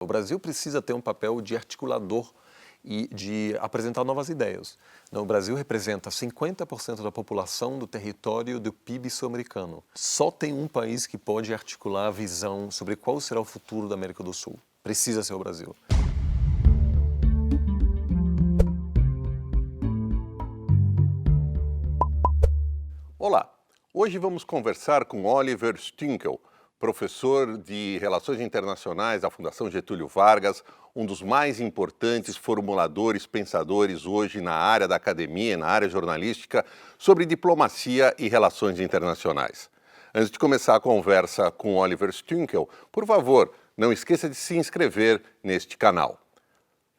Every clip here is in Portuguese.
O Brasil precisa ter um papel de articulador e de apresentar novas ideias. O Brasil representa 50% da população do território do PIB sul-americano. Só tem um país que pode articular a visão sobre qual será o futuro da América do Sul. Precisa ser o Brasil. Olá, hoje vamos conversar com Oliver Stinkel, professor de Relações Internacionais da Fundação Getúlio Vargas, um dos mais importantes formuladores, pensadores hoje na área da academia, na área jornalística, sobre diplomacia e relações internacionais. Antes de começar a conversa com Oliver Stinkel, por favor, não esqueça de se inscrever neste canal.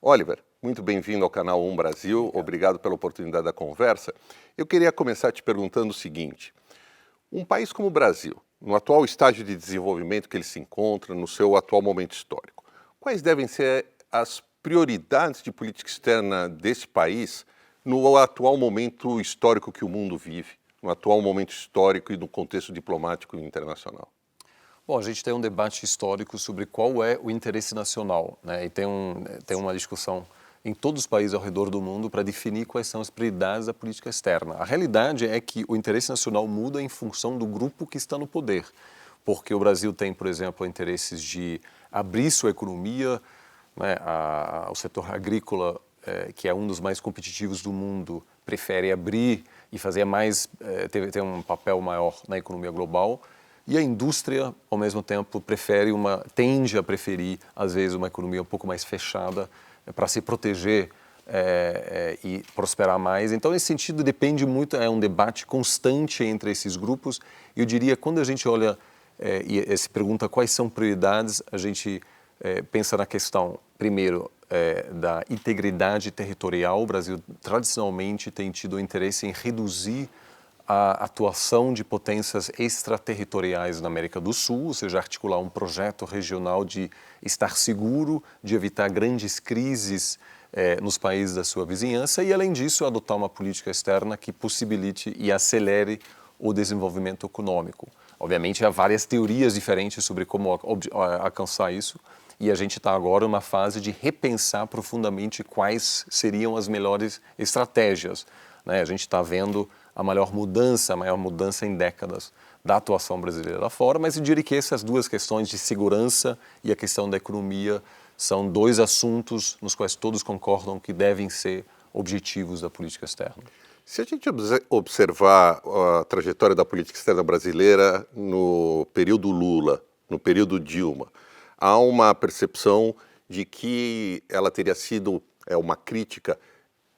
Oliver, muito bem-vindo ao canal 1 Brasil, obrigado pela oportunidade da conversa. Eu queria começar te perguntando o seguinte: um país como o Brasil, no atual estágio de desenvolvimento que ele se encontra, no seu atual momento histórico, quais devem ser as prioridades de política externa desse país no atual momento histórico que o mundo vive, no atual momento histórico e no contexto diplomático e internacional? Bom, a gente tem um debate histórico sobre qual é o interesse nacional, né? E tem uma discussão em todos os países ao redor do mundo para definir quais são as prioridades da política externa. A realidade é que o interesse nacional muda em função do grupo que está no poder, porque o Brasil tem, por exemplo, interesses de abrir sua economia, né? O setor agrícola, que é um dos mais competitivos do mundo, prefere abrir e fazer mais, ter um papel maior na economia global. E a indústria, ao mesmo tempo, tende a preferir, às vezes, uma economia um pouco mais fechada para se proteger e prosperar mais. Então, nesse sentido, depende muito, é um debate constante entre esses grupos. Eu diria, quando a gente olha e se pergunta quais são prioridades, a gente pensa na questão, primeiro, da integridade territorial. O Brasil, tradicionalmente, tem tido interesse em reduzir a atuação de potências extraterritoriais na América do Sul, ou seja, articular um projeto regional de estar seguro, de evitar grandes crises nos países da sua vizinhança e, além disso, adotar uma política externa que possibilite e acelere o desenvolvimento econômico. Obviamente, há várias teorias diferentes sobre como alcançar isso e a gente está agora numa fase de repensar profundamente quais seriam as melhores estratégias, né? A gente está vendo a maior mudança em décadas da atuação brasileira lá fora, mas eu diria que essas duas questões de segurança e a questão da economia são dois assuntos nos quais todos concordam que devem ser objetivos da política externa. Se a gente observar a trajetória da política externa brasileira no período Lula, no período Dilma, há uma percepção de que ela teria sido uma crítica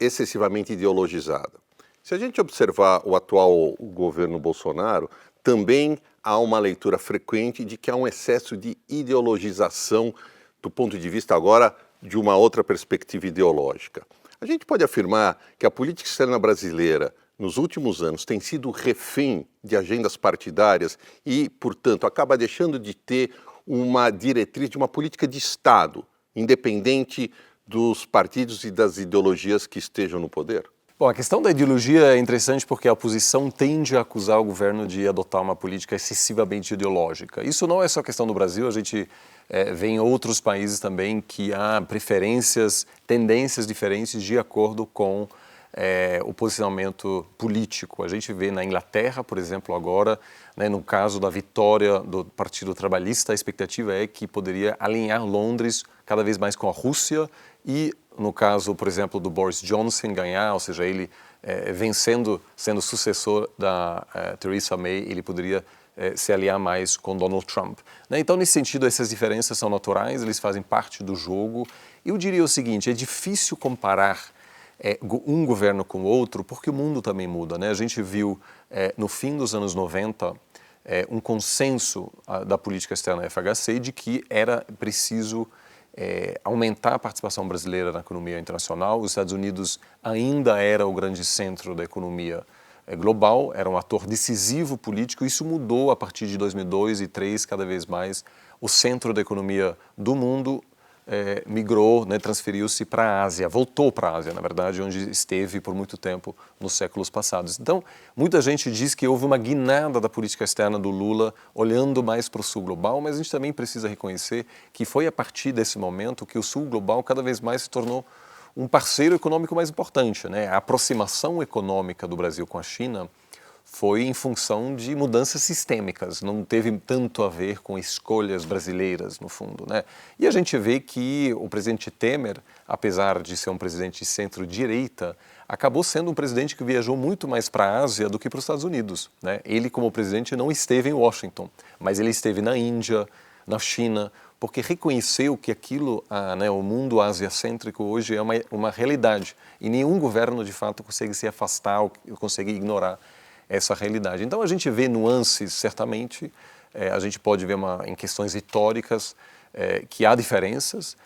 excessivamente ideologizada. Se a gente observar o atual governo Bolsonaro, também há uma leitura frequente de que há um excesso de ideologização do ponto de vista agora de uma outra perspectiva ideológica. A gente pode afirmar que a política externa brasileira, nos últimos anos, tem sido refém de agendas partidárias e, portanto, acaba deixando de ter uma diretriz de uma política de Estado, independente dos partidos e das ideologias que estejam no poder? Bom, a questão da ideologia é interessante porque a oposição tende a acusar o governo de adotar uma política excessivamente ideológica. Isso não é só questão do Brasil, a gente vê em outros países também que há preferências, tendências diferentes de acordo com o posicionamento político. A gente vê na Inglaterra, por exemplo, agora, né, no caso da vitória do Partido Trabalhista, a expectativa é que poderia alinhar Londres cada vez mais com a Rússia e, no caso, por exemplo, do Boris Johnson ganhar, ou seja, ele vencendo, sendo sucessor da Theresa May, ele poderia se aliar mais com Donald Trump, né? Então, nesse sentido, essas diferenças são naturais, eles fazem parte do jogo. Eu diria o seguinte, é difícil comparar um governo com o outro, porque o mundo também muda, né? A gente viu, no fim dos anos 90, um consenso da política externa FHC de que era preciso aumentar a participação brasileira na economia internacional. Os Estados Unidos ainda era o grande centro da economia global, era um ator decisivo político. Isso mudou a partir de 2002 e 2003, cada vez mais. O centro da economia do mundo migrou, né, transferiu-se para a Ásia, voltou para a Ásia, na verdade, onde esteve por muito tempo nos séculos passados. Então, muita gente diz que houve uma guinada da política externa do Lula, olhando mais para o sul global, mas a gente também precisa reconhecer que foi a partir desse momento que o sul global cada vez mais se tornou um parceiro econômico mais importante, né? A aproximação econômica do Brasil com a China foi em função de mudanças sistêmicas, não teve tanto a ver com escolhas brasileiras, no fundo, né? E a gente vê que o presidente Temer, apesar de ser um presidente de centro-direita, acabou sendo um presidente que viajou muito mais para a Ásia do que para os Estados Unidos, né? Ele, como presidente, não esteve em Washington, mas ele esteve na Índia, na China, porque reconheceu que aquilo, né, o mundo asiacêntrico hoje é uma realidade e nenhum governo, de fato, consegue se afastar ou consegue ignorar essa realidade. Então, a gente vê nuances, certamente, a gente pode ver em questões históricas que há diferenças.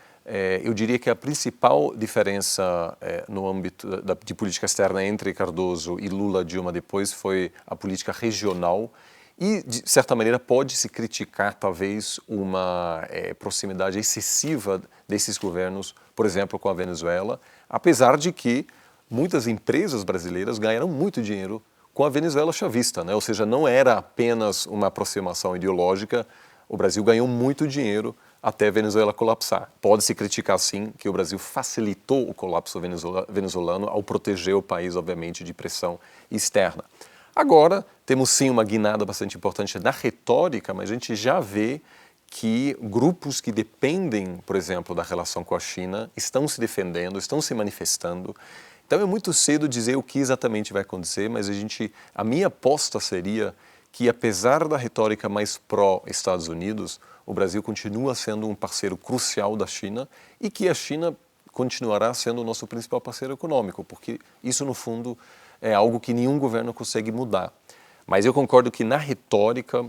Eu diria que a principal diferença no âmbito de política externa entre Cardoso e Lula Dilma depois foi a política regional e, de certa maneira, pode-se criticar, talvez, uma proximidade excessiva desses governos, por exemplo, com a Venezuela, apesar de que muitas empresas brasileiras ganharam muito dinheiro com a Venezuela chavista, né? Ou seja, não era apenas uma aproximação ideológica, o Brasil ganhou muito dinheiro até a Venezuela colapsar. Pode-se criticar, sim, que o Brasil facilitou o colapso venezuelano ao proteger o país, obviamente, de pressão externa. Agora, temos sim uma guinada bastante importante na retórica, mas a gente já vê que grupos que dependem, por exemplo, da relação com a China, estão se defendendo, estão se manifestando. Então é muito cedo dizer o que exatamente vai acontecer, mas a minha aposta seria que, apesar da retórica mais pró-Estados Unidos, o Brasil continua sendo um parceiro crucial da China e que a China continuará sendo o nosso principal parceiro econômico, porque isso, no fundo, é algo que nenhum governo consegue mudar. Mas eu concordo que, na retórica,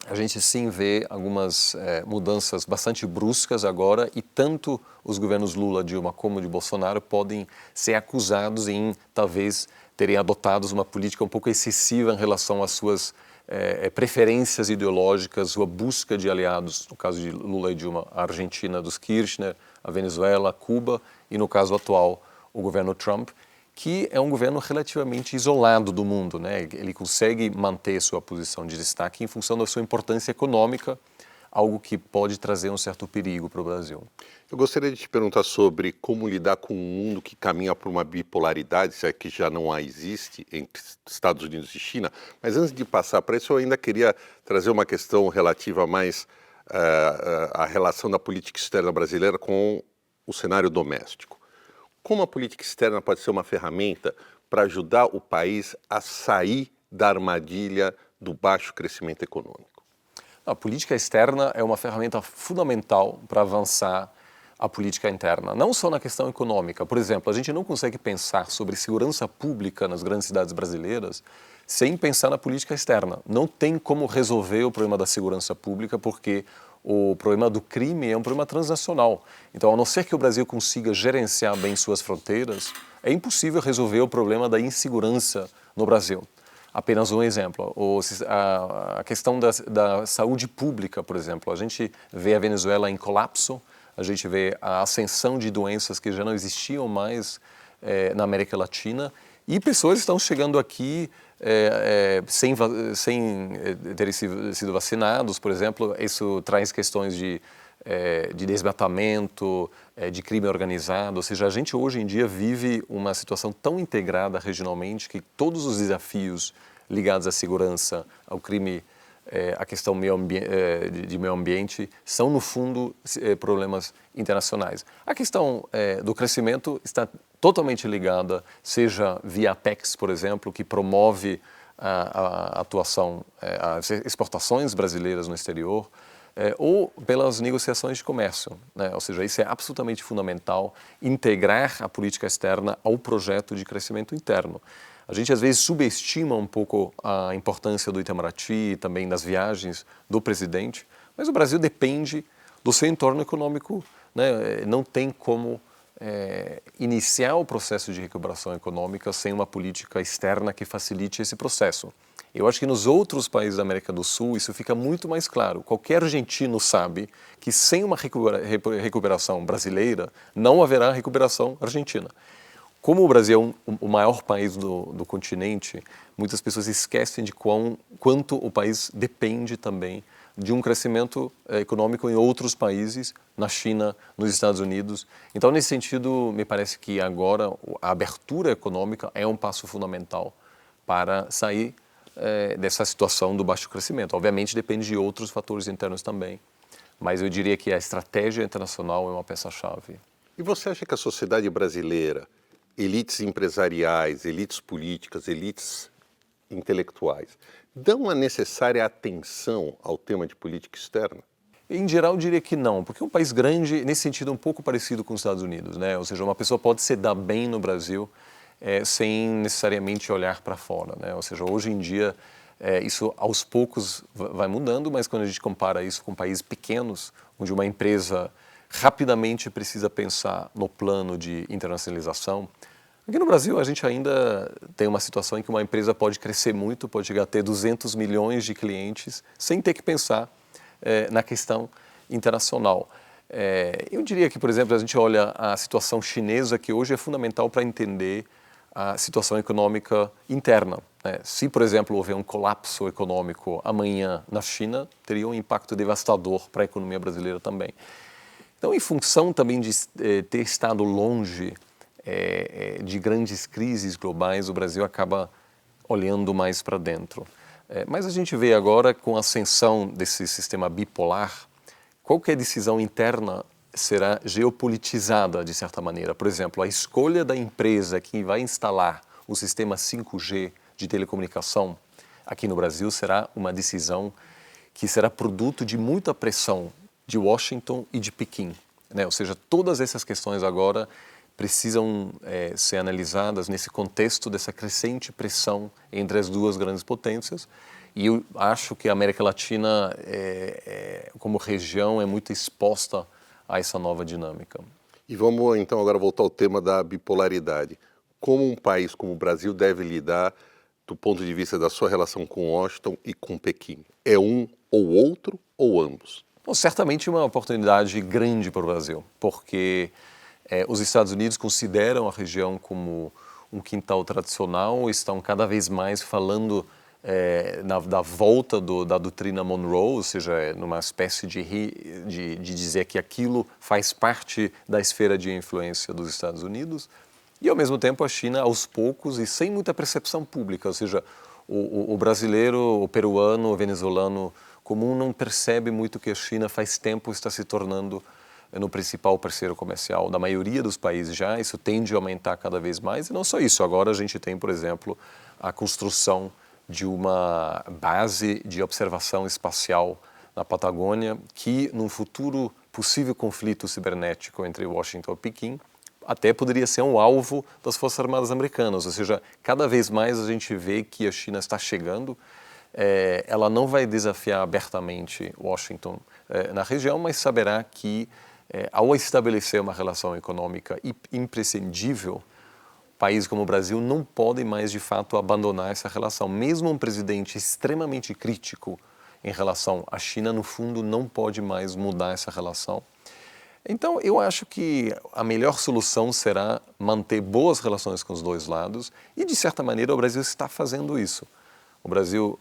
a gente sim vê algumas mudanças bastante bruscas agora e tanto os governos Lula, Dilma como de Bolsonaro podem ser acusados em talvez terem adotado uma política um pouco excessiva em relação às suas preferências ideológicas, sua busca de aliados, no caso de Lula e Dilma, a Argentina dos Kirchner, a Venezuela, Cuba e, no caso atual, o governo Trump, que é um governo relativamente isolado do mundo, né? Ele consegue manter sua posição de destaque em função da sua importância econômica, algo que pode trazer um certo perigo para o Brasil. Eu gostaria de te perguntar sobre como lidar com um mundo que caminha por uma bipolaridade, se é que já não a existe, entre Estados Unidos e China. Mas antes de passar para isso, eu ainda queria trazer uma questão relativa mais à relação da política externa brasileira com o cenário doméstico. Como a política externa pode ser uma ferramenta para ajudar o país a sair da armadilha do baixo crescimento econômico? A política externa é uma ferramenta fundamental para avançar a política interna, não só na questão econômica. Por exemplo, a gente não consegue pensar sobre segurança pública nas grandes cidades brasileiras sem pensar na política externa. Não tem como resolver o problema da segurança pública porque o problema do crime é um problema transnacional. Então, a não ser que o Brasil consiga gerenciar bem suas fronteiras, é impossível resolver o problema da insegurança no Brasil. Apenas um exemplo, a questão da saúde pública, por exemplo. A gente vê a Venezuela em colapso, a gente vê a ascensão de doenças que já não existiam mais na América Latina e pessoas estão chegando aqui sem terem sido vacinados, por exemplo. Isso traz questões de desmatamento, de crime organizado. Ou seja, a gente hoje em dia vive uma situação tão integrada regionalmente que todos os desafios ligados à segurança, ao crime, à questão de meio ambiente, são, no fundo, problemas internacionais. A questão do crescimento está totalmente ligada, seja via Apex, por exemplo, que promove a atuação, as exportações brasileiras no exterior, ou pelas negociações de comércio, né? Ou seja, isso é absolutamente fundamental, integrar a política externa ao projeto de crescimento interno. A gente, às vezes, subestima um pouco a importância do Itamaraty e também das viagens do presidente, mas o Brasil depende do seu entorno econômico, né? Não tem como iniciar o processo de recuperação econômica sem uma política externa que facilite esse processo. Eu acho que nos outros países da América do Sul isso fica muito mais claro. Qualquer argentino sabe que sem uma recuperação brasileira não haverá recuperação argentina. Como o Brasil é o maior país do continente, muitas pessoas esquecem de quanto o país depende também de um crescimento econômico em outros países, na China, nos Estados Unidos. Então, nesse sentido, me parece que agora a abertura econômica é um passo fundamental para sair dessa situação do baixo crescimento. Obviamente, depende de outros fatores internos também, mas eu diria que a estratégia internacional é uma peça-chave. E você acha que a sociedade brasileira, elites empresariais, elites políticas, elites intelectuais, dão a necessária atenção ao tema de política externa? Em geral, eu diria que não, porque é um país grande, nesse sentido, um pouco parecido com os Estados Unidos, né? Ou seja, uma pessoa pode se dar bem no Brasil sem necessariamente olhar para fora, né? Ou seja, hoje em dia, isso aos poucos vai mudando, mas quando a gente compara isso com países pequenos, onde uma empresa rapidamente precisa pensar no plano de internacionalização. Aqui no Brasil, a gente ainda tem uma situação em que uma empresa pode crescer muito, pode chegar a ter 200 milhões de clientes, sem ter que pensar na questão internacional. Eu diria que, por exemplo, a gente olha a situação chinesa, que hoje é fundamental para entender a situação econômica interna. Se, por exemplo, houver um colapso econômico amanhã na China, teria um impacto devastador para a economia brasileira também. Então, em função também de ter estado longe de grandes crises globais, o Brasil acaba olhando mais para dentro. Mas a gente vê agora, com a ascensão desse sistema bipolar, qualquer decisão interna será geopolitizada, de certa maneira. Por exemplo, a escolha da empresa que vai instalar o sistema 5G de telecomunicação aqui no Brasil será uma decisão que será produto de muita pressão de Washington e de Pequim, né? Ou seja, todas essas questões agora precisam ser analisadas nesse contexto dessa crescente pressão entre as duas grandes potências. E eu acho que a América Latina, como região, é muito exposta a essa nova dinâmica. E vamos então agora voltar ao tema da bipolaridade. Como um país como o Brasil deve lidar do ponto de vista da sua relação com Washington e com Pequim? É um ou outro ou ambos? Bom, certamente uma oportunidade grande para o Brasil, porque os Estados Unidos consideram a região como um quintal tradicional, estão cada vez mais falando da volta da doutrina Monroe, ou seja, numa espécie de dizer que aquilo faz parte da esfera de influência dos Estados Unidos, e ao mesmo tempo a China, aos poucos e sem muita percepção pública, ou seja, o brasileiro, o peruano, o venezuelano comum não percebe muito que a China faz tempo está se tornando no principal parceiro comercial da maioria dos países já, isso tende a aumentar cada vez mais, e não só isso, agora a gente tem, por exemplo, a construção de uma base de observação espacial na Patagônia, que num futuro possível conflito cibernético entre Washington e Pequim, até poderia ser um alvo das Forças Armadas Americanas, ou seja, cada vez mais a gente vê que a China está chegando, ela não vai desafiar abertamente Washington na região, mas saberá que ao estabelecer uma relação econômica imprescindível, países como o Brasil não podem mais, de fato, abandonar essa relação. Mesmo um presidente extremamente crítico em relação à China, no fundo, não pode mais mudar essa relação. Então, eu acho que a melhor solução será manter boas relações com os dois lados e, de certa maneira, o Brasil está fazendo isso. O Brasil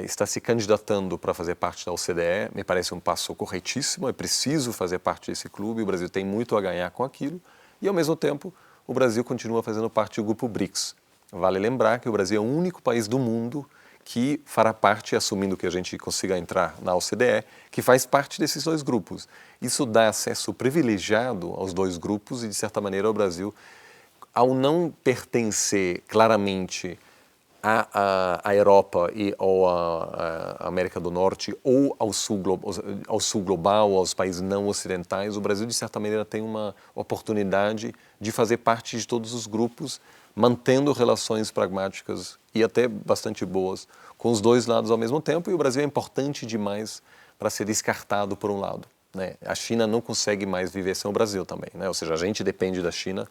está se candidatando para fazer parte da OCDE, me parece um passo corretíssimo, é preciso fazer parte desse clube, o Brasil tem muito a ganhar com aquilo e, ao mesmo tempo, o Brasil continua fazendo parte do grupo BRICS. Vale lembrar que o Brasil é o único país do mundo que fará parte, assumindo que a gente consiga entrar na OCDE, que faz parte desses dois grupos. Isso dá acesso privilegiado aos dois grupos e, de certa maneira, ao Brasil, ao não pertencer claramente à Europa ou à América do Norte ou ao sul global, aos países não ocidentais, o Brasil, de certa maneira, tem uma oportunidade de fazer parte de todos os grupos, mantendo relações pragmáticas e até bastante boas com os dois lados ao mesmo tempo, e o Brasil é importante demais para ser descartado por um lado, né? A China não consegue mais viver sem o Brasil também, né? Ou seja, a gente depende da China,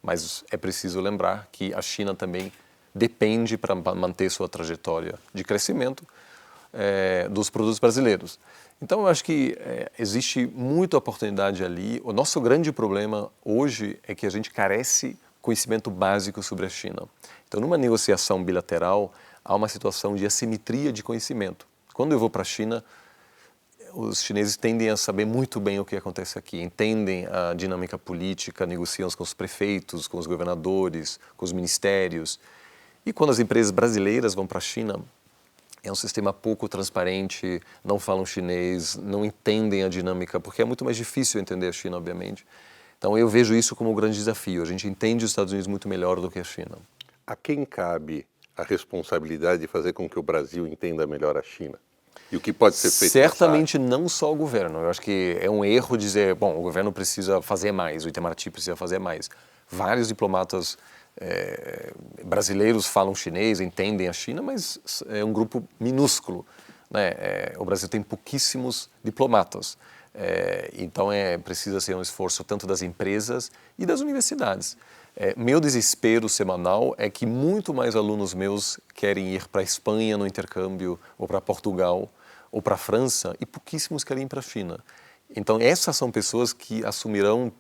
mas é preciso lembrar que a China também depende para manter sua trajetória de crescimento dos produtos brasileiros. Então, eu acho que existe muita oportunidade ali. O nosso grande problema hoje é que a gente carece conhecimento básico sobre a China. Então, numa negociação bilateral, há uma situação de assimetria de conhecimento. Quando eu vou para a China, os chineses tendem a saber muito bem o que acontece aqui, entendem a dinâmica política, negociam com os prefeitos, com os governadores, com os ministérios. E quando as empresas brasileiras vão para a China, é um sistema pouco transparente, não falam chinês, não entendem a dinâmica, porque é muito mais difícil entender a China, obviamente. Então eu vejo isso como um grande desafio. A gente entende os Estados Unidos muito melhor do que a China. A quem cabe a responsabilidade de fazer com que o Brasil entenda melhor a China? E o que pode ser feito? Certamente não só o governo. Eu acho que é um erro dizer, bom, o governo precisa fazer mais, o Itamaraty precisa fazer mais. Vários diplomatas brasileiros falam chinês, entendem a China, mas é um grupo minúsculo, né? O Brasil tem pouquíssimos diplomatas. Então precisa ser um esforço tanto das empresas e das universidades. Meu desespero semanal é que muito mais alunos meus querem ir para a Espanha no intercâmbio, ou para Portugal, ou para a França, e pouquíssimos querem ir para a China. Então essas são pessoas que assumirão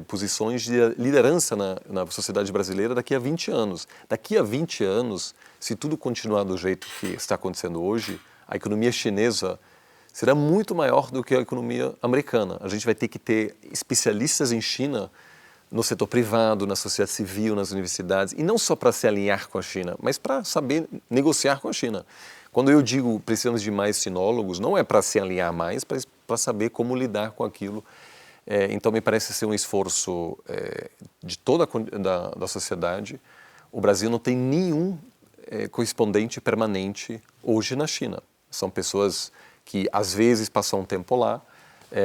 posições de liderança na sociedade brasileira daqui a 20 anos. Daqui a 20 anos, se tudo continuar do jeito que está acontecendo hoje, a economia chinesa será muito maior do que a economia americana. A gente vai ter que ter especialistas em China no setor privado, na sociedade civil, nas universidades, e não só para se alinhar com a China, mas para saber negociar com a China. Quando eu digo precisamos de mais sinólogos, não é para se alinhar mais, para saber como lidar com aquilo. Então, me parece ser um esforço de toda da sociedade. O Brasil não tem nenhum correspondente permanente hoje na China. São pessoas que, às vezes, passam um tempo lá.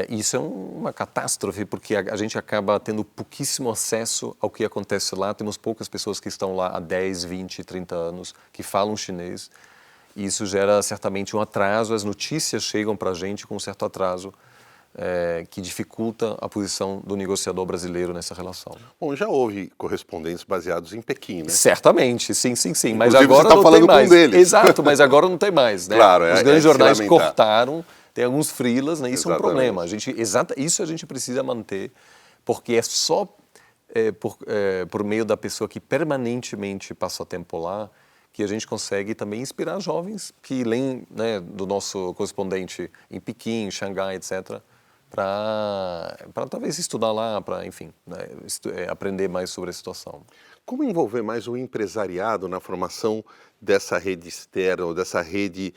Isso é uma catástrofe, porque a gente acaba tendo pouquíssimo acesso ao que acontece lá. Temos poucas pessoas que estão lá há 10, 20, 30 anos, que falam chinês. E isso gera, certamente, um atraso. As notícias chegam para a gente com um certo atraso, que dificulta a posição do negociador brasileiro nessa relação. Bom, já houve correspondentes baseados em Pequim, né? Certamente, sim. Inclusive, Mas agora você não falando tem mais. com um deles. Exato, mas agora não tem mais, né? Claro, os grandes jornais se lamentar. cortaram, tem alguns freelas, né? Isso é um Exatamente. problema. Isso a gente precisa manter, porque é só por meio da pessoa que permanentemente passa tempo lá que a gente consegue também inspirar jovens que leem, né, do nosso correspondente em Pequim, em Xangai, etc., para talvez estudar lá, para, enfim, né, aprender mais sobre a situação. Como envolver mais o empresariado na formação dessa rede externa, ou dessa rede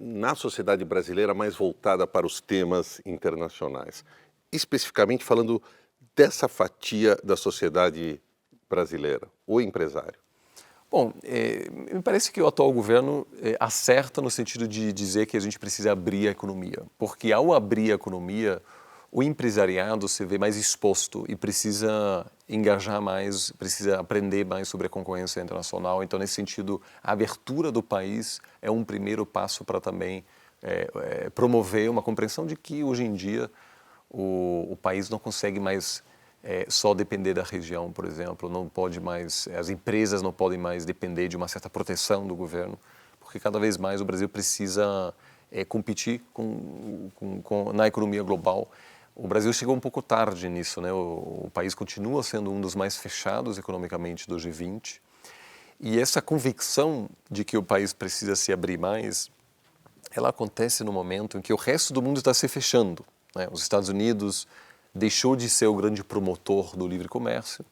na sociedade brasileira mais voltada para os temas internacionais? Especificamente falando dessa fatia da sociedade brasileira, o empresário. Bom, me parece que o atual governo acerta no sentido de dizer que a gente precisa abrir a economia, porque ao abrir a economia, o empresariado se vê mais exposto e precisa engajar mais, precisa aprender mais sobre a concorrência internacional. Então, nesse sentido, a abertura do país é um primeiro passo para também promover uma compreensão de que, hoje em dia, o país não consegue mais só depender da região, por exemplo, não pode mais, as empresas não podem mais depender de uma certa proteção do governo, porque cada vez mais o Brasil precisa competir na economia global. O Brasil chegou um pouco tarde nisso, né? O país continua sendo um dos mais fechados economicamente do G20, e essa convicção de que o país precisa se abrir mais, ela acontece no momento em que o resto do mundo está se fechando, né? Os Estados Unidos deixou de ser o grande promotor do livre comércio.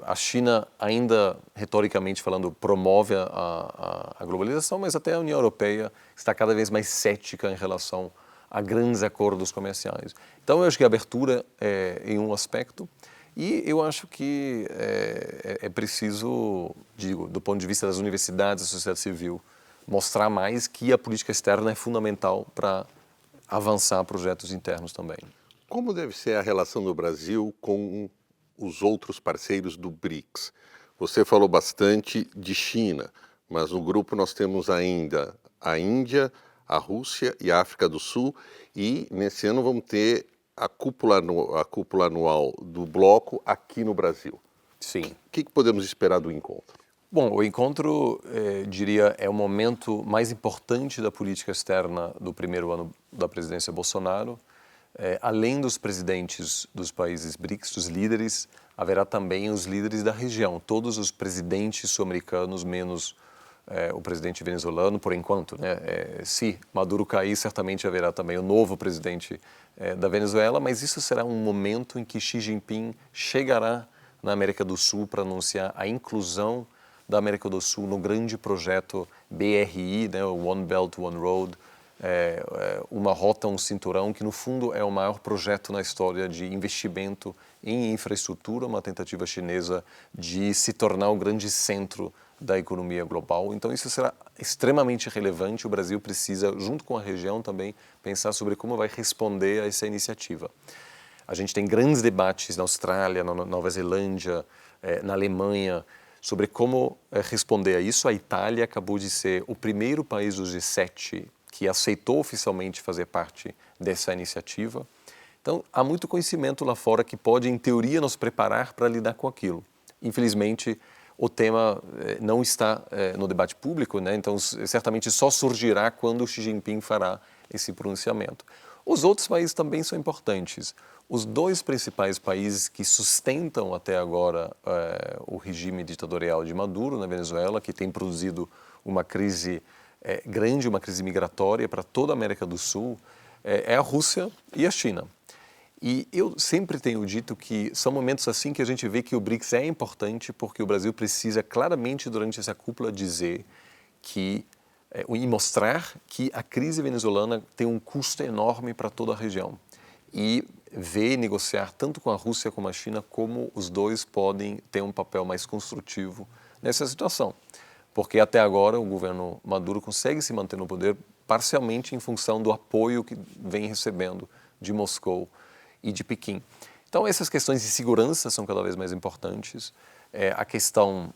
A China ainda, retoricamente falando, promove a globalização, mas até a União Europeia está cada vez mais cética em relação a grandes acordos comerciais. Então, eu acho que a abertura é em um aspecto, e eu acho que é preciso, digo, do ponto de vista das universidades, da sociedade civil, mostrar mais que a política externa é fundamental para avançar projetos internos também. Como deve ser a relação do Brasil com os outros parceiros do BRICS? Você falou bastante de China, mas no grupo nós temos ainda a Índia, a Rússia e a África do Sul, e nesse ano vamos ter a cúpula anual do bloco aqui no Brasil. Sim. O que podemos esperar do encontro? Bom, o encontro, diria, é o momento mais importante da política externa do primeiro ano da presidência Bolsonaro. Além dos presidentes dos países BRICS, dos líderes, haverá também os líderes da região, todos os presidentes sul-americanos, menos o presidente venezuelano, por enquanto, né? Se Maduro cair, certamente haverá também o novo presidente da Venezuela, mas isso será um momento em que Xi Jinping chegará na América do Sul para anunciar a inclusão da América do Sul no grande projeto BRI, né, o One Belt, One Road, uma rota, um cinturão, que no fundo é o maior projeto na história de investimento em infraestrutura, uma tentativa chinesa de se tornar o grande centro da economia global. Então isso será extremamente relevante. O Brasil precisa, junto com a região também, pensar sobre como vai responder a essa iniciativa. A gente tem grandes debates na Austrália, na Nova Zelândia, na Alemanha, sobre como responder a isso. A Itália acabou de ser o primeiro país do G7 que aceitou oficialmente fazer parte dessa iniciativa. Então, há muito conhecimento lá fora que pode, em teoria, nos preparar para lidar com aquilo. Infelizmente, o tema não está no debate público, né? Então certamente só surgirá quando Xi Jinping fará esse pronunciamento. Os outros países também são importantes. Os dois principais países que sustentam até agora o regime ditatorial de Maduro na Venezuela, que tem produzido uma crise grande, uma crise migratória para toda a América do Sul, é a Rússia e a China. E eu sempre tenho dito que são momentos assim que a gente vê que o BRICS é importante, porque o Brasil precisa claramente, durante essa cúpula, dizer que e mostrar que a crise venezuelana tem um custo enorme para toda a região. E ver e negociar tanto com a Rússia como a China como os dois podem ter um papel mais construtivo nessa situação. Porque até agora o governo Maduro consegue se manter no poder parcialmente em função do apoio que vem recebendo de Moscou e de Pequim. Então essas questões de segurança são cada vez mais importantes. A questão,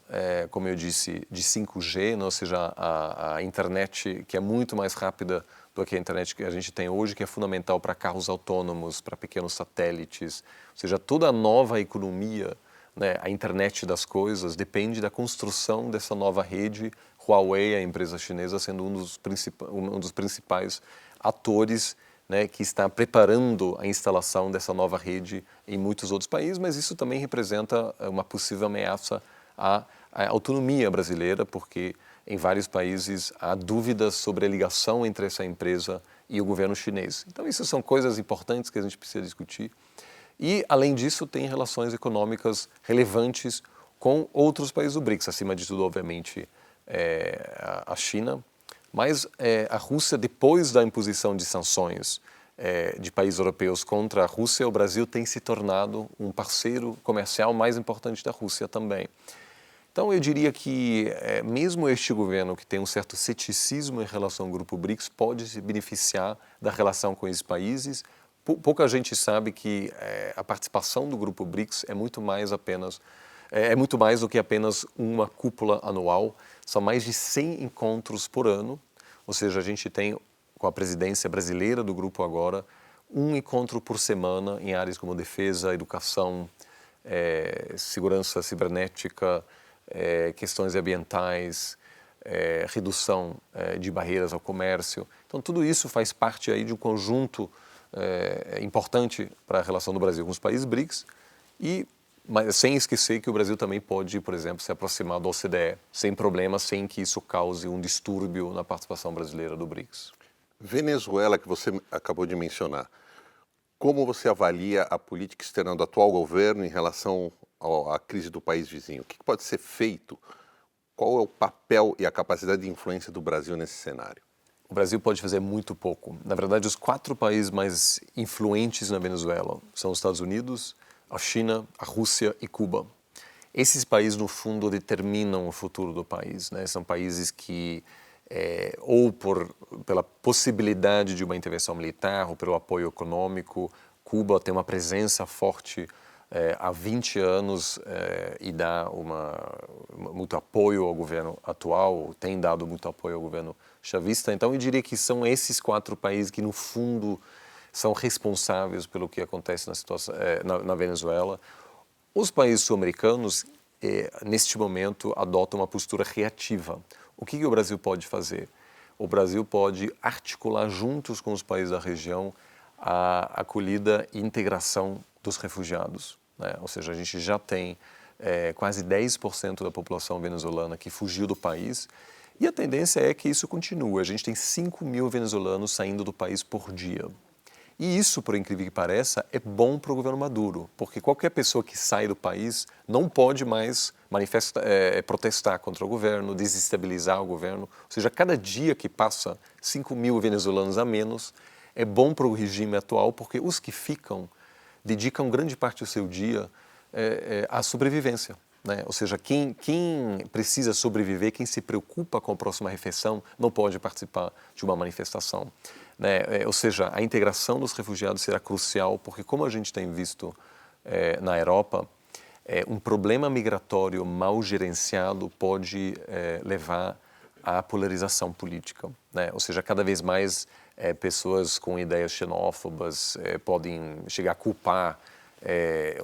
como eu disse, de 5G, né? Ou seja, a internet que é muito mais rápida do que a internet que a gente tem hoje, que é fundamental para carros autônomos, para pequenos satélites, ou seja, toda a nova economia, né, a internet das coisas, depende da construção dessa nova rede. Huawei, a empresa chinesa, sendo um dos principais atores, né, que está preparando a instalação dessa nova rede em muitos outros países, mas isso também representa uma possível ameaça à autonomia brasileira, porque em vários países há dúvidas sobre a ligação entre essa empresa e o governo chinês. Então, isso são coisas importantes que a gente precisa discutir. E, além disso, tem relações econômicas com outros países do BRICS, acima de tudo, obviamente, a China. Mas a Rússia, depois da imposição de sanções de países europeus contra a Rússia, o Brasil tem se tornado um parceiro comercial mais importante da Rússia também. Então, eu diria que mesmo este governo que tem um certo ceticismo em relação ao Grupo BRICS pode se beneficiar da relação com esses países. Pouca gente sabe que a participação do Grupo BRICS é muito mais do que apenas uma cúpula anual. São mais de 100 encontros por ano, ou seja, a gente tem, com a presidência brasileira do grupo agora, um encontro por semana em áreas como defesa, educação, segurança cibernética, questões ambientais, redução de barreiras ao comércio. Então, tudo isso faz parte aí de um conjunto importante para a relação do Brasil com os países BRICS, mas sem esquecer que o Brasil também pode, por exemplo, se aproximar da OCDE sem problema, sem que isso cause um distúrbio na participação brasileira do BRICS. Venezuela, que você acabou de mencionar, como você avalia a política externa do atual governo em relação à crise do país vizinho? O que pode ser feito? Qual é o papel e a capacidade de influência do Brasil nesse cenário? O Brasil pode fazer muito pouco. Na verdade, os 4 países mais influentes na Venezuela são os Estados Unidos, a China, a Rússia e Cuba. Esses países, no fundo, determinam o futuro do país, né? São países que, ou pela possibilidade de uma intervenção militar, ou pelo apoio econômico, Cuba tem uma presença forte há 20 anos e dá muito apoio ao governo atual, tem dado muito apoio ao governo chavista. Então, eu diria que são esses 4 países que, no fundo, são responsáveis pelo que acontece na Venezuela. Os países sul-americanos, neste momento, adota uma postura reativa. O que o Brasil pode fazer? O Brasil pode articular juntos com os países da região a acolhida e integração dos refugiados, né? Ou seja, a gente já tem quase 10% da população venezuelana que fugiu do país e a tendência é que isso continue. A gente tem 5 mil venezuelanos saindo do país por dia. E isso, por incrível que pareça, é bom para o governo Maduro, porque qualquer pessoa que sai do país não pode mais protestar contra o governo, desestabilizar o governo. Ou seja, cada dia que passa 5 mil venezuelanos a menos é bom para o regime atual, porque os que ficam dedicam grande parte do seu dia à sobrevivência, né? Ou seja, quem precisa sobreviver, quem se preocupa com a próxima refeição, não pode participar de uma manifestação, né? Ou seja, a integração dos refugiados será crucial, porque como a gente tem visto na Europa, um problema migratório mal gerenciado pode levar à polarização política, né? Ou seja, cada vez mais pessoas com ideias xenófobas podem chegar a culpar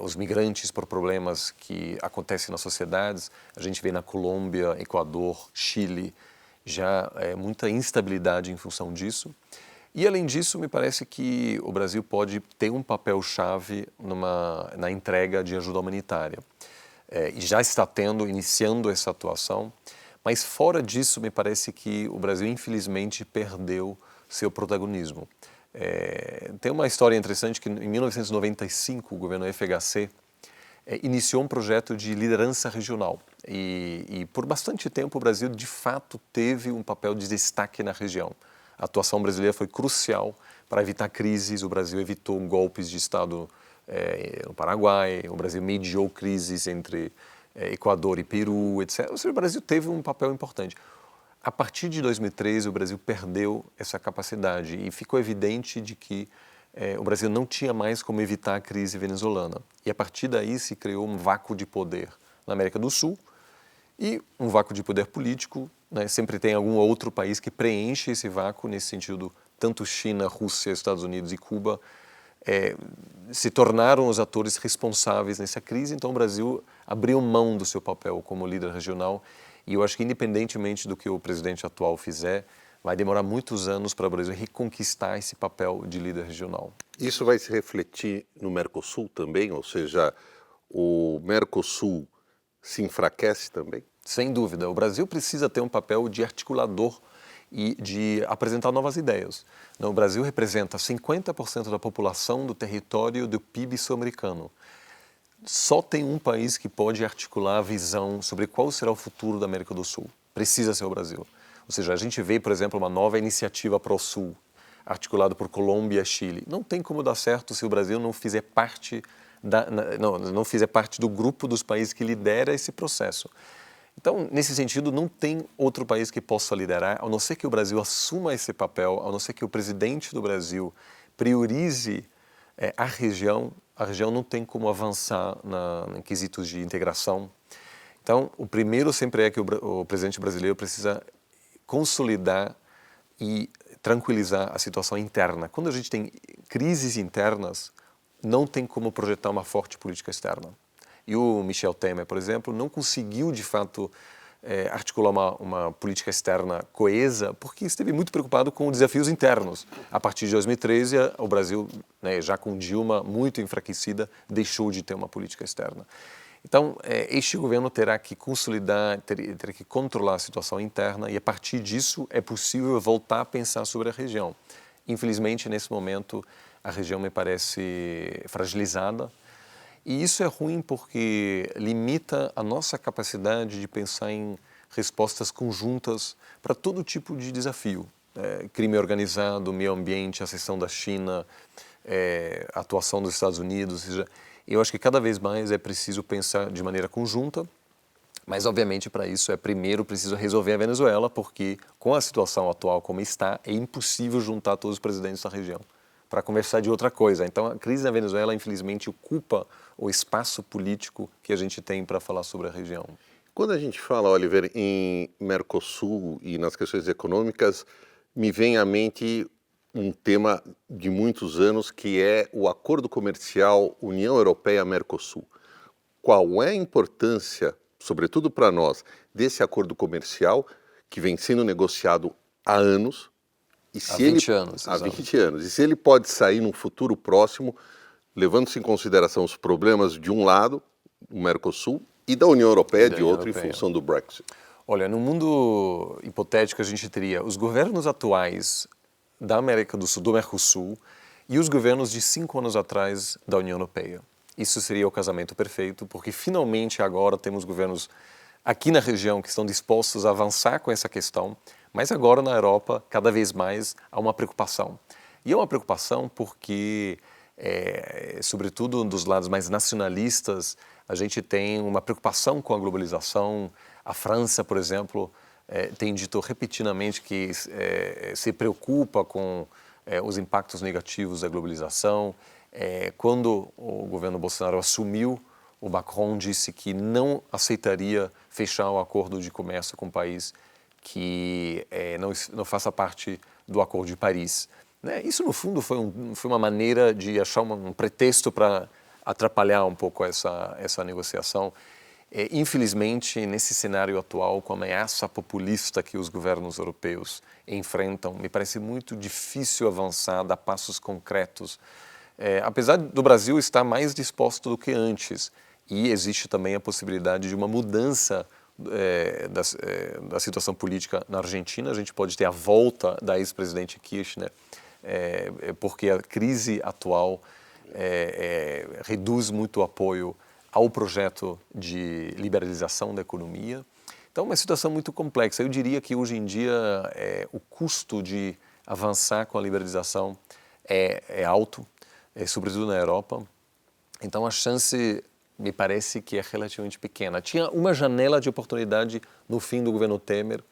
os migrantes por problemas que acontecem nas sociedades. A gente vê na Colômbia, Equador, Chile, já muita instabilidade em função disso. E, além disso, me parece que o Brasil pode ter um papel-chave na entrega de ajuda humanitária. E já está iniciando essa atuação, mas fora disso, me parece que o Brasil, infelizmente, perdeu seu protagonismo. Tem uma história interessante que, em 1995, o governo FHC iniciou um projeto de liderança regional. E por bastante tempo, o Brasil, de fato, teve um papel de destaque na região. A atuação brasileira foi crucial para evitar crises. O Brasil evitou golpes de Estado no Paraguai, o Brasil mediou crises entre Equador e Peru, etc. Ou seja, o Brasil teve um papel importante. A partir de 2013, o Brasil perdeu essa capacidade e ficou evidente de que o Brasil não tinha mais como evitar a crise venezuelana. E a partir daí se criou um vácuo de poder na América do Sul e um vácuo de poder político, né? Sempre tem algum outro país que preenche esse vácuo. Nesse sentido, tanto China, Rússia, Estados Unidos e Cuba se tornaram os atores responsáveis nessa crise. Então o Brasil abriu mão do seu papel como líder regional. E eu acho que, independentemente do que o presidente atual fizer, vai demorar muitos anos para o Brasil reconquistar esse papel de líder regional. Isso vai se refletir no Mercosul também? Ou seja, o Mercosul se enfraquece também? Sem dúvida. O Brasil precisa ter um papel de articulador e de apresentar novas ideias. O Brasil representa 50% da população do território do PIB sul-americano. Só tem um país que pode articular a visão sobre qual será o futuro da América do Sul. Precisa ser o Brasil. Ou seja, a gente vê, por exemplo, uma nova iniciativa Pro-Sul, articulada por Colômbia e Chile. Não tem como dar certo se o Brasil não fizer parte não fizer parte do grupo dos países que lidera esse processo. Então, nesse sentido, não tem outro país que possa liderar, a não ser que o Brasil assuma esse papel, a não ser que o presidente do Brasil priorize a região não tem como avançar em quesitos de integração. Então, o primeiro sempre é que o presidente brasileiro precisa consolidar e tranquilizar a situação interna. Quando a gente tem crises internas, não tem como projetar uma forte política externa. E o Michel Temer, por exemplo, não conseguiu, de fato, articular uma política externa coesa, porque esteve muito preocupado com os desafios internos. A partir de 2013, o Brasil, já com Dilma muito enfraquecida, deixou de ter uma política externa. Então, este governo terá que consolidar, terá que controlar a situação interna e, a partir disso, é possível voltar a pensar sobre a região. Infelizmente, nesse momento, a região me parece fragilizada. E isso é ruim porque limita a nossa capacidade de pensar em respostas conjuntas para todo tipo de desafio. Crime organizado, meio ambiente, ascensão da China, a atuação dos Estados Unidos. Ou seja, eu acho que cada vez mais é preciso pensar de maneira conjunta, mas obviamente para isso primeiro preciso resolver a Venezuela, porque com a situação atual como está, é impossível juntar todos os presidentes da região para conversar de outra coisa. Então, a crise na Venezuela, infelizmente, ocupa o espaço político que a gente tem para falar sobre a região. Quando a gente fala, Oliver, em Mercosul e nas questões econômicas, me vem à mente um tema de muitos anos, que é o acordo comercial União Europeia-Mercosul. Qual é a importância, sobretudo para nós, desse acordo comercial que vem sendo negociado há anos? E se Há 20 anos. Há Exato. 20 anos. E se ele pode sair num futuro próximo, levando-se em consideração os problemas de um lado, o Mercosul, e da União Europeia Da de União outro, em Europeia. função do Brexit? Olha, no mundo hipotético a gente teria os governos atuais da América do Sul, do Mercosul, e os governos de 5 anos atrás da União Europeia. Isso seria o casamento perfeito, porque finalmente agora temos governos aqui na região que estão dispostos a avançar com essa questão, mas agora na Europa, cada vez mais, há uma preocupação. E é uma preocupação porque, sobretudo dos lados mais nacionalistas, a gente tem uma preocupação com a globalização. A França, por exemplo, tem dito repetidamente que se preocupa com os impactos negativos da globalização. Quando o governo Bolsonaro assumiu, o Macron disse que não aceitaria fechar um acordo de comércio com um país que não faça parte do Acordo de Paris. Isso, no fundo, foi uma maneira de achar um pretexto para atrapalhar um pouco essa negociação. Infelizmente, nesse cenário atual, com a ameaça populista que os governos europeus enfrentam, me parece muito difícil avançar, dar passos concretos. Apesar do Brasil estar mais disposto do que antes, e existe também a possibilidade de uma mudança da situação política na Argentina. A gente pode ter a volta da ex-presidente Kirchner, porque a crise atual reduz muito o apoio ao projeto de liberalização da economia. Então, é uma situação muito complexa. Eu diria que hoje em dia o custo de avançar com a liberalização é alto, sobretudo na Europa. Então, a chance me parece que é relativamente pequena. Tinha uma janela de oportunidade no fim do governo Temer,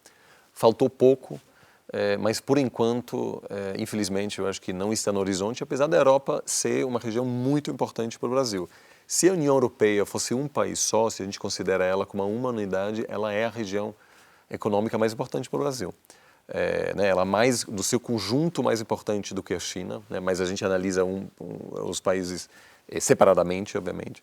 faltou pouco, mas por enquanto, infelizmente, eu acho que não está no horizonte, apesar da Europa ser uma região muito importante para o Brasil. Se a União Europeia fosse um país só, se a gente considera ela como uma unidade, ela é a região econômica mais importante para o Brasil. Ela mais, do seu conjunto, mais importante do que a China, mas a gente analisa os países separadamente, obviamente.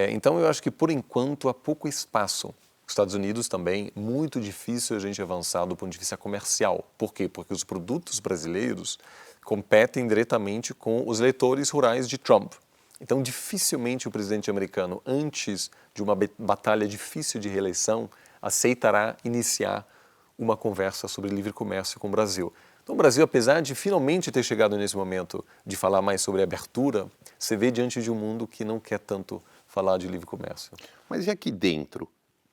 Então, eu acho que, por enquanto, há pouco espaço. Os Estados Unidos também, muito difícil a gente avançar do ponto de vista comercial. Por quê? Porque os produtos brasileiros competem diretamente com os eleitores rurais de Trump. Então, dificilmente o presidente americano, antes de uma batalha difícil de reeleição, aceitará iniciar uma conversa sobre livre comércio com o Brasil. Então, o Brasil, apesar de finalmente ter chegado nesse momento de falar mais sobre abertura, você vê diante de um mundo que não quer tanto falar de livre comércio. Mas e aqui dentro?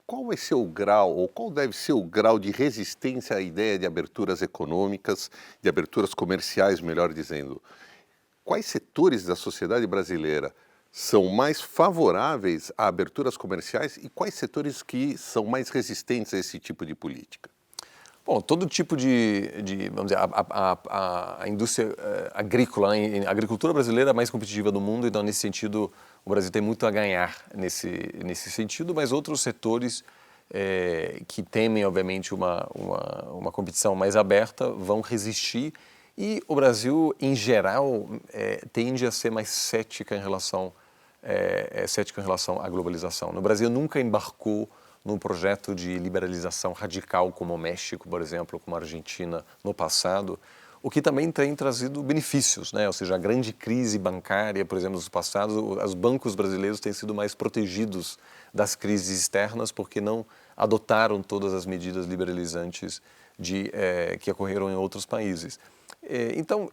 Qual vai ser o grau, ou qual deve ser o grau de resistência à ideia de aberturas econômicas, de aberturas comerciais, melhor dizendo? Quais setores da sociedade brasileira são mais favoráveis a aberturas comerciais e quais setores que são mais resistentes a esse tipo de política? Bom, todo tipo vamos dizer, a indústria agrícola, a agricultura brasileira é a mais competitiva do mundo, então, nesse sentido, o Brasil tem muito a ganhar nesse sentido, mas outros setores que temem, obviamente, uma competição mais aberta vão resistir. E o Brasil, em geral, tende a ser mais cético em relação à globalização. No Brasil, nunca embarcou num projeto de liberalização radical como o México, por exemplo, como a Argentina no passado, o que também tem trazido benefícios, Ou seja, a grande crise bancária, por exemplo, nos passados, os bancos brasileiros têm sido mais protegidos das crises externas porque não adotaram todas as medidas liberalizantes que ocorreram em outros países. Então,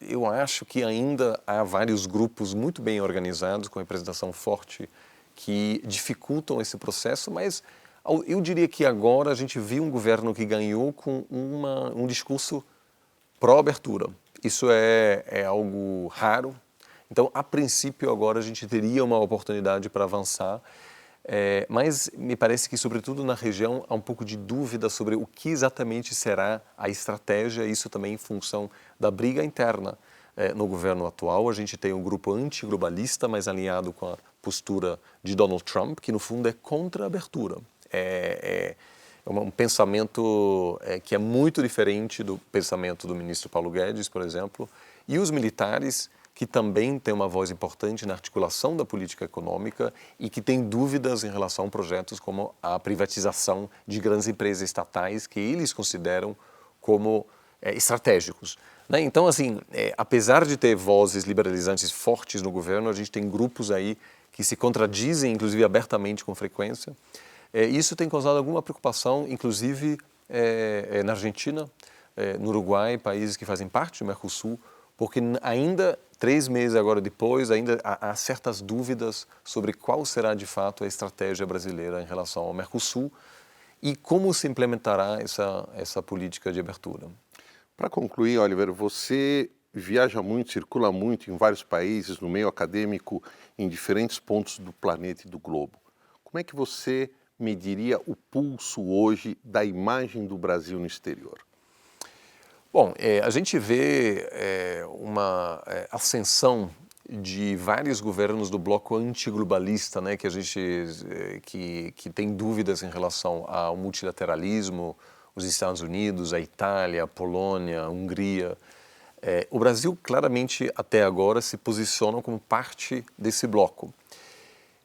eu acho que ainda há vários grupos muito bem organizados, com representação forte, que dificultam esse processo, mas eu diria que agora a gente viu um governo que ganhou com um discurso pró-abertura. Isso é algo raro. Então, a princípio, agora a gente teria uma oportunidade para avançar, mas me parece que, sobretudo na região, há um pouco de dúvida sobre o que exatamente será a estratégia, isso também em função da briga interna. No governo atual, a gente tem um grupo antiglobalista, mais alinhado com a postura de Donald Trump, que no fundo é contra a abertura. É um pensamento que é muito diferente do pensamento do ministro Paulo Guedes, por exemplo, e os militares que também tem uma voz importante na articulação da política econômica e que tem dúvidas em relação a projetos como a privatização de grandes empresas estatais que eles consideram como estratégicos. Né? Então, assim, apesar de ter vozes liberalizantes fortes no governo, a gente tem grupos aí que se contradizem, inclusive abertamente com frequência. Isso tem causado alguma preocupação, inclusive na Argentina, no Uruguai, países que fazem parte do Mercosul, porque ainda 3 meses agora depois, ainda há certas dúvidas sobre qual será de fato a estratégia brasileira em relação ao Mercosul e como se implementará essa política de abertura. Para concluir, Oliver, você viaja muito, circula muito em vários países, no meio acadêmico, em diferentes pontos do planeta e do globo. Como é que você mediria o pulso hoje da imagem do Brasil no exterior? Bom, a gente vê uma ascensão de vários governos do bloco antiglobalista, né, que a gente que tem dúvidas em relação ao multilateralismo, os Estados Unidos, a Itália, a Polônia, a Hungria. O Brasil claramente até agora se posiciona como parte desse bloco.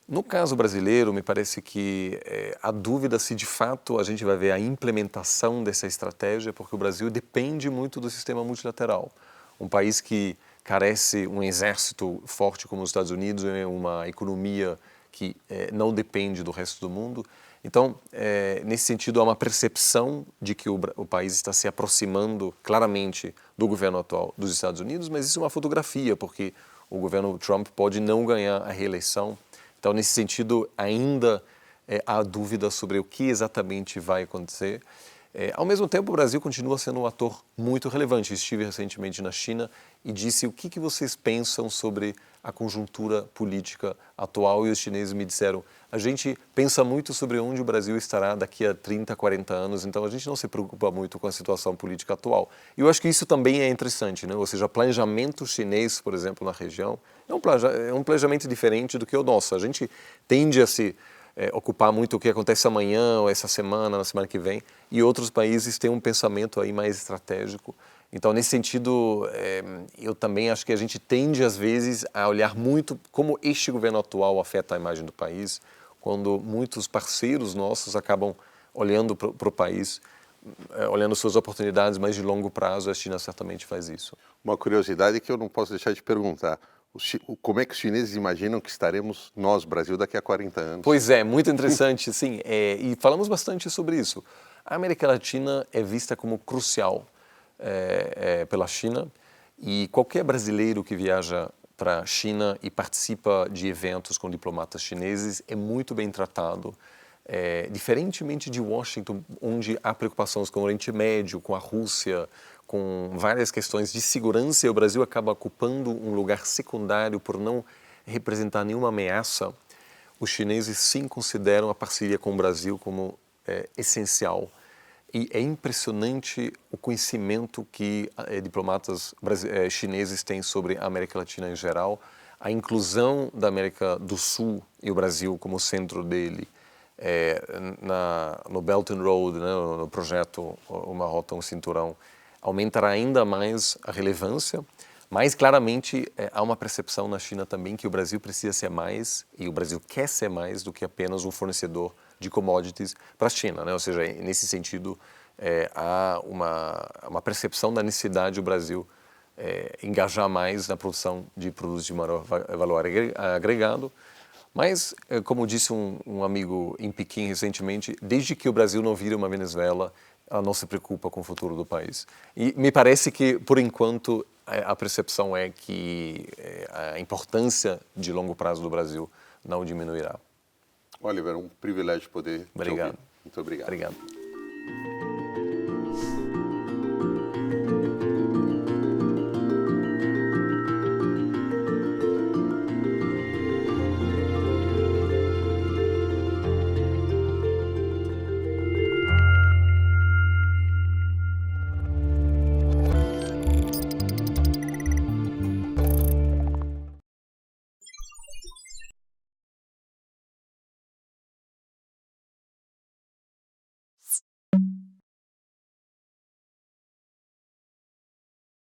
No caso brasileiro, me parece que há dúvida se de fato a gente vai ver a implementação dessa estratégia, porque o Brasil depende muito do sistema multilateral. Um país que carece um exército forte como os Estados Unidos, uma economia que não depende do resto do mundo. Então, nesse sentido, há uma percepção de que o país está se aproximando claramente do governo atual dos Estados Unidos, mas isso é uma fotografia, porque o governo Trump pode não ganhar a reeleição. Então, nesse sentido, ainda há dúvida sobre o que exatamente vai acontecer. Ao mesmo tempo, o Brasil continua sendo um ator muito relevante. Estive recentemente na China e disse o que vocês pensam sobre a conjuntura política atual, e os chineses me disseram: a gente pensa muito sobre onde o Brasil estará daqui a 30, 40 anos, então a gente não se preocupa muito com a situação política atual. E eu acho que isso também é interessante, né? Ou seja, o planejamento chinês, por exemplo, na região, é um planejamento diferente do que o nosso. A gente tende a se ocupar muito o que acontece amanhã, ou essa semana, na semana que vem, e outros países têm um pensamento aí mais estratégico. Então, nesse sentido, eu também acho que a gente tende, às vezes, a olhar muito como este governo atual afeta a imagem do país, quando muitos parceiros nossos acabam olhando para o país, olhando suas oportunidades, mas de longo prazo a China certamente faz isso. Uma curiosidade que eu não posso deixar de perguntar: como é que os chineses imaginam que estaremos nós, Brasil, daqui a 40 anos? Pois é, muito interessante, sim, e falamos bastante sobre isso. A América Latina é vista como crucial pela China, e qualquer brasileiro que viaja para a China e participa de eventos com diplomatas chineses é muito bem tratado. Diferentemente de Washington, onde há preocupações com o Oriente Médio, com a Rússia, com várias questões de segurança, e o Brasil acaba ocupando um lugar secundário por não representar nenhuma ameaça. Os chineses sim consideram a parceria com o Brasil como essencial. E é impressionante o conhecimento que diplomatas chineses têm sobre a América Latina em geral, a inclusão da América do Sul e o Brasil como centro dele, no Belt and Road, né, no projeto Uma Rota, um Cinturão, aumentará ainda mais a relevância, mas claramente há uma percepção na China também que o Brasil precisa ser mais, e o Brasil quer ser mais do que apenas um fornecedor de commodities para a China, né? Ou seja, nesse sentido, há uma percepção da necessidade do Brasil engajar mais na produção de produtos de maior valor agregado. Mas, como disse um amigo em Pequim recentemente, desde que o Brasil não vira uma Venezuela, ela não se preocupa com o futuro do país. E me parece que, por enquanto, a percepção é que a importância de longo prazo do Brasil não diminuirá. Oliver, um privilégio poder te ouvir. Obrigado. Muito obrigado. Obrigado.